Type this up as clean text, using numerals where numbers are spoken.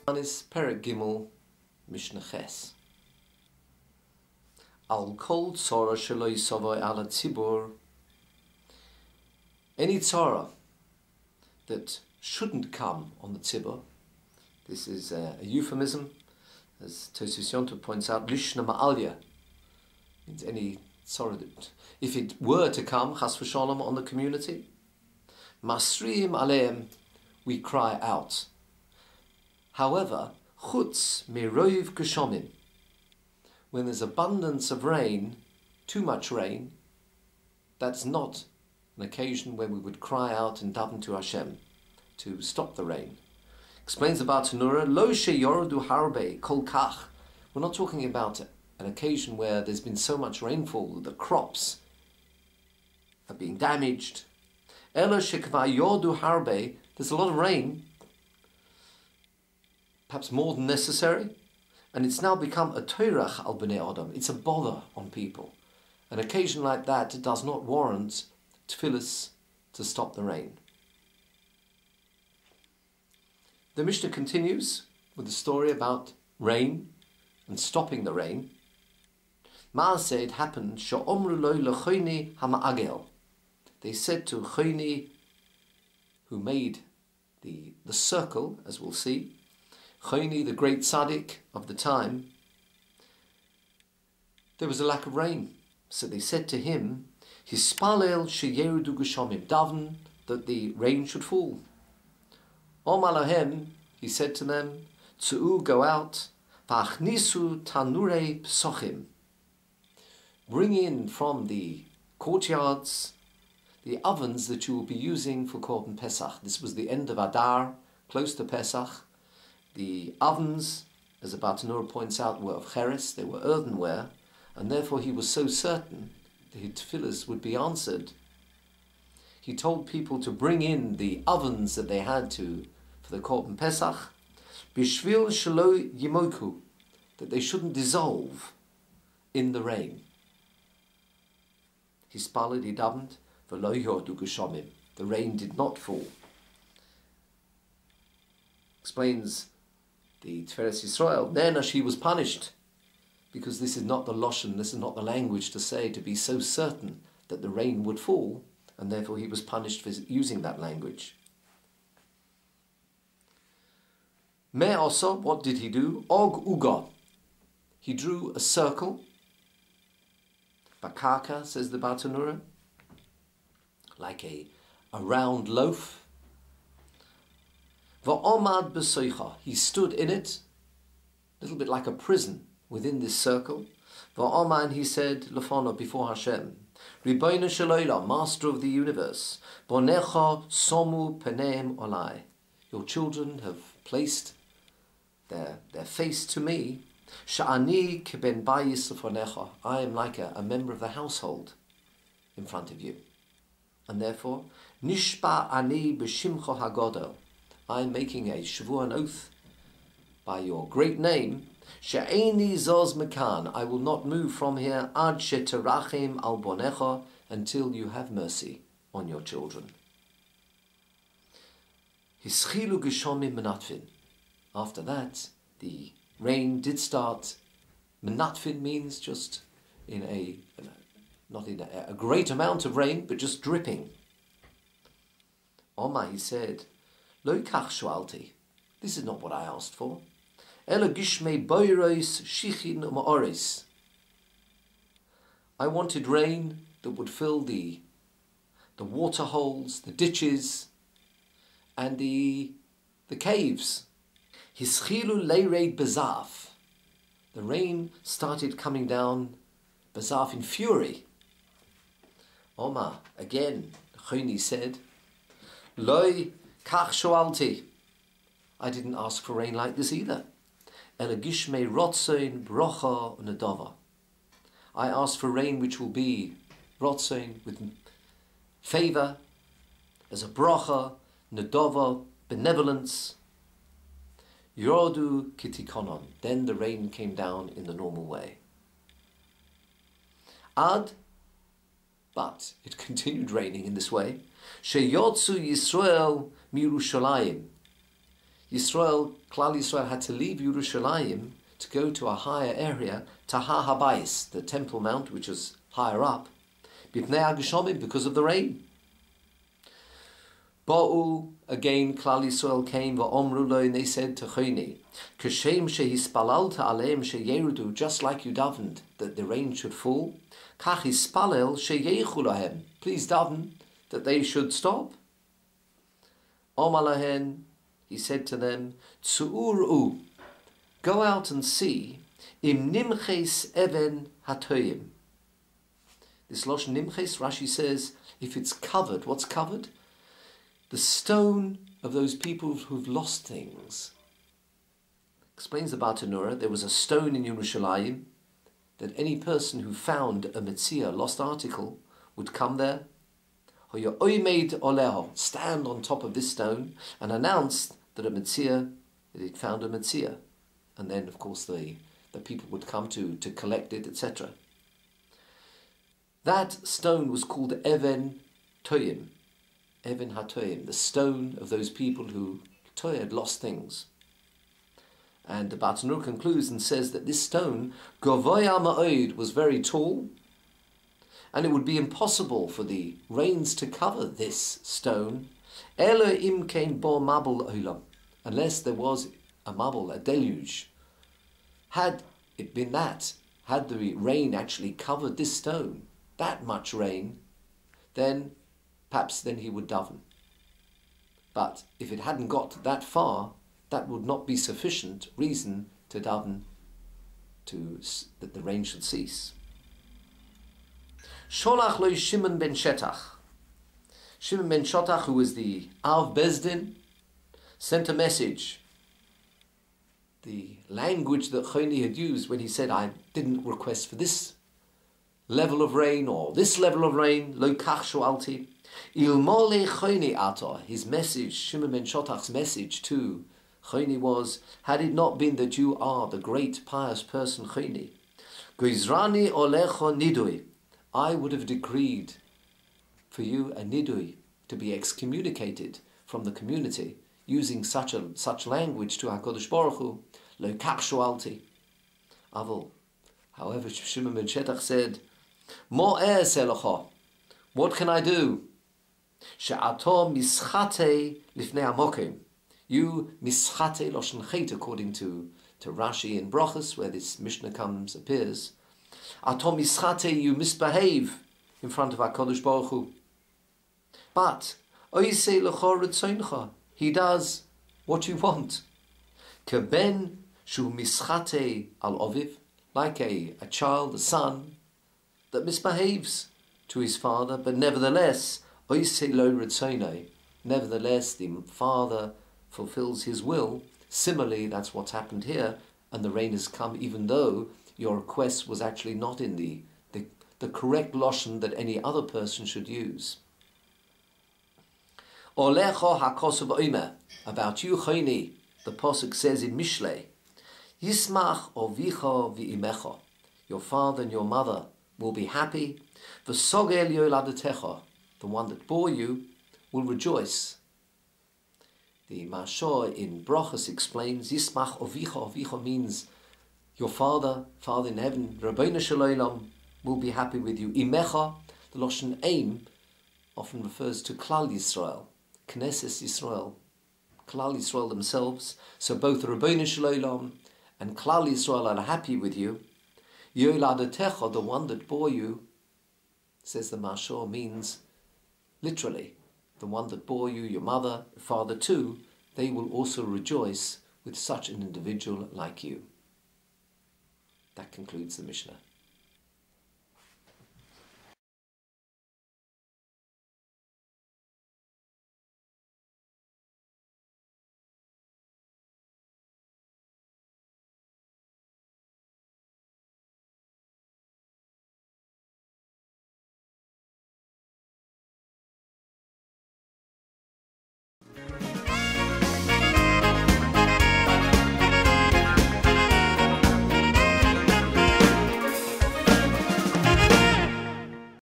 Taanis Perek Gimel Mishnah Ches. Al kol tzara shelo yisavoi ala tzibur. Any tzara that shouldn't come on the tzibur. This is a euphemism, as Tosfos Yontif points out. Lishna ma'alya means any tzara that, if it were to come, chas v'shalom, on the community, masriim aleim, we cry out. However, chutz miroiv geshomim, when there's abundance of rain, too much rain, that's not an occasion where we would cry out and daven to Hashem to stop the rain. Explains about Tanura, lo sheyordu harbe kol kach. We're not talking about an occasion where there's been so much rainfall that the crops are being damaged. Elo shekva yordu harbe, there's a lot of rain, perhaps more than necessary, and it's now become a toirach al bnei adam. It's a bother on people. An occasion like that does not warrant tefillas to stop the rain. The Mishnah continues with the story about rain and stopping the rain. Ma'aseh, it happened, she'omru lo lechoini hama'agel. They said to Choini, who made the circle, as we'll see, Choini, the great tzaddik of the time, there was a lack of rain. So they said to him, Hispalel sheyerudu geshomim, daven that the rain should fall. Omar lahem, he said to them, Tzu'u, go out, v'achnisu tanurei psochim, bring in from the courtyards the ovens that you will be using for Korban Pesach. This was the end of Adar, close to Pesach. The ovens, as the Bartanura points out, were of cheres, they were earthenware, and therefore he was so certain that his tefillas would be answered. He told people to bring in the ovens that they had for the Korban Pesach, bishvil shelo yimoku, that they shouldn't dissolve in the rain. He spaled, he davened, v'lo yordu geshomim, the rain did not fall. Explains the Tiferes Yisrael, then she was punished, because this is not the loshen, this is not the language to say, to be so certain that the rain would fall, and therefore he was punished for using that language. Me also, what did he do? Og uga, he drew a circle. Bakaka, says the Bartanura, like a round loaf. Va'omad b'soicha, he stood in it, a little bit like a prison within this circle. Va'oman, he said, lefono, before Hashem, Ribono shel olam, master of the universe, bonecha somu peneim olai, your children have placed their face to me. Sha'ani keben bayis lefonecha, I am like a member of the household in front of you. And therefore, nishba ani b'shimcha hagodel, I am making a shavua, an oath, by your great name, she'eini zoz mekan, I will not move from here, ad sheterachim al bonecha, until you have mercy on your children. Hischilu geshomim menatfin. After that, the rain did start. Menatfin means just not in a great amount of rain, but just dripping. Omar, he said, Lo kach shualti, this is not what I asked for. Ela gishmei boiros shichin u'ma'oris. I wanted rain that would fill the water holes, the ditches, and the caves. Hischilu leireid bezaf. The rain started coming down, bezaf, in fury. Omar, again, Choini said, Loi kach shoalti, I didn't ask for rain like this either. Elagishme rotzoin brocha nedava, I asked for rain which will be rotzoin, with favor, as a brocha, nedava, benevolence. Yordu kitikonon, then the rain came down in the normal way. Ad, but it continued raining in this way. Sheyotzu Yisrael mirushalayim, Klal Yisrael had to leave Yerushalayim to go to a higher area, to Har HaBais, the Temple Mount, which was higher up, because of the rain. Ba'u, again, Klal Yisrael came, va'omru lo, and they said to Choni, Kashem shehispalalta aleim sheyerudu, just like you davened that the rain should fall, kach hispalel sheyechu lahem, please daven that they should stop. Omar lahen, he said to them, Tsu'ur'u, go out and see, im nimches even hatoyim. This lashon nimches, Rashi says, if it's covered, what's covered? The stone of those people who've lost things. Explains the Bartanura, there was a stone in Yerushalayim that any person who found a metzia, lost article, would come there, stand on top of this stone and announce that that he'd found a metzia. And then, of course, the people would come to collect it, etc. That stone was called Even Toyim, Even HaToyim, the stone of those people who had lost things. And the Bartanur concludes and says that this stone, Govoya Ma'od, was very tall, and it would be impossible for the rains to cover this stone, Elo im kein bo mabul olam, unless there was a mabul, a deluge. Had it been that, had the rain actually covered this stone, that much rain, then perhaps then he would daven. But if it hadn't got that far, that would not be sufficient reason to daven that the rain should cease. Sholach lo Shimon ben Shetach. Shimon ben Shetach, who was the Av Bezdin, sent a message. The language that Choni had used when he said, I didn't request for this level of rain or this level of rain, lo kach shoalti. Ilmole Choni ato. His message, Shimon ben Shetach's message to Choni was, had it not been that you are the great pious person Choni, Goizrani olecho nidui, I would have decreed for you a nidui, to be excommunicated from the community, using such language to HaKadosh Baruch Hu, lo kach shoalti. Avol. However, Shimon ben Shetach said, Mo e'eselecha, what can I do? She'ato mischate lifnei hamokim. You mischate loshen chet, according to Rashi in Brachos, where this Mishnah appears. Ato mischate, you misbehave in front of HaKadosh Baruch Hu. But oise lecha retzoncha, he does what you want. Keben shu mischate al oviv, like a child, a son, that misbehaves to his father, but nevertheless, oise lo retzonai, nevertheless the father fulfills his will. Similarly, that's what's happened here, and the rain has come even though your request was actually not in the correct lashon that any other person should use. Olecho hakosov oimer, about you, Choni, the pasuk says in Mishlei, Yismach ovicha v'imecha, your father and your mother will be happy. V'sogel yoladetecha, the one that bore you, will rejoice. The Mashor in Brachos explains, Yismach ovicha, ovicha means your father in heaven, Rabbeinu Shalom, will be happy with you. Imecha, the Lashon aim, often refers to Klal Yisrael, Knesset Yisrael, Klal Yisrael themselves. So both Rabbeinu Shalom and Klal Yisrael are happy with you. Yoladetecha, the one that bore you, says the Mashor, means literally, the one that bore you, your mother, your father too, they will also rejoice with such an individual like you. That concludes the Mishnah.